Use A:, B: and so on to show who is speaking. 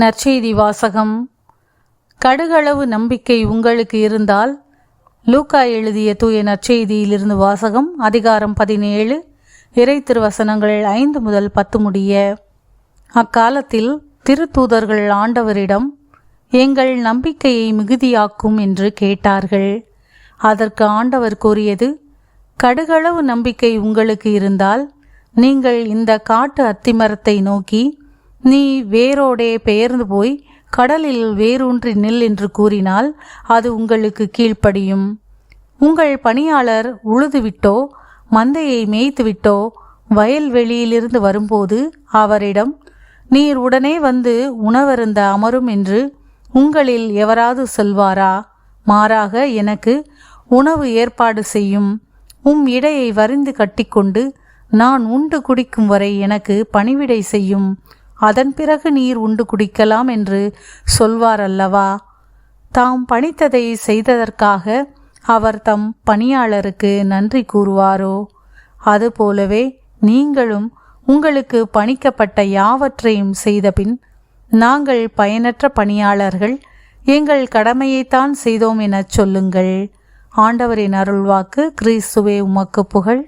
A: நற்செய்தி வாசகம். கடுகளவு நம்பிக்கை உங்களுக்கு இருந்தால். லூக்கா எழுதிய தூய நற்செய்தியிலிருந்து வாசகம். அதிகாரம் 17, இறை திருவசனங்கள் 5 முதல் 10 முடிய. அக்காலத்தில் திருத்தூதர்கள் ஆண்டவரிடம், எங்கள் நம்பிக்கையை மிகுதியாக்கும் என்று கேட்டார்கள். அதற்கு ஆண்டவர் கூறியது, கடுகளவு நம்பிக்கை உங்களுக்கு இருந்தால் நீங்கள் இந்த காட்டு அத்திமரத்தை நோக்கி, நீ வேரோடே பெயர்ந்து போய் கடலில் வேரூன்றி நில் என்று கூறினால் அது உங்களுக்கு கீழ்ப்படியும். உங்கள் பணியாளர் உழுதுவிட்டோ மந்தையை மேய்த்துவிட்டோ வயல்வெளியிலிருந்து வரும்போது அவரிடம், நீர் உடனே வந்து உணவருந்த அமரும் என்று உங்களில் எவராது சொல்வாரா? மாறாக எனக்கு உணவு ஏற்பாடு செய்யும், இடையை வரிந்து கட்டிக்கொண்டு நான் உண்டு குடிக்கும் வரை எனக்கு பணிவிடை செய்யும், அதன் பிறகு நீர் உண்டு குடிக்கலாம் என்று சொல்வார் அல்லவா? தாம் பணித்ததை செய்ததற்காக அவர் தம் பணியாளருக்கு நன்றி கூறுவாரோ? அதுபோலவே நீங்களும் உங்களுக்கு பணிக்கப்பட்ட யாவற்றையும் செய்தபின், நாங்கள் பயனற்ற பணியாளர்கள், எங்கள் கடமையைத்தான் செய்தோம் எனச் சொல்லுங்கள். ஆண்டவரின் அருள்வாக்கு. கிறிஸ்துவே உமக்கு புகழ்.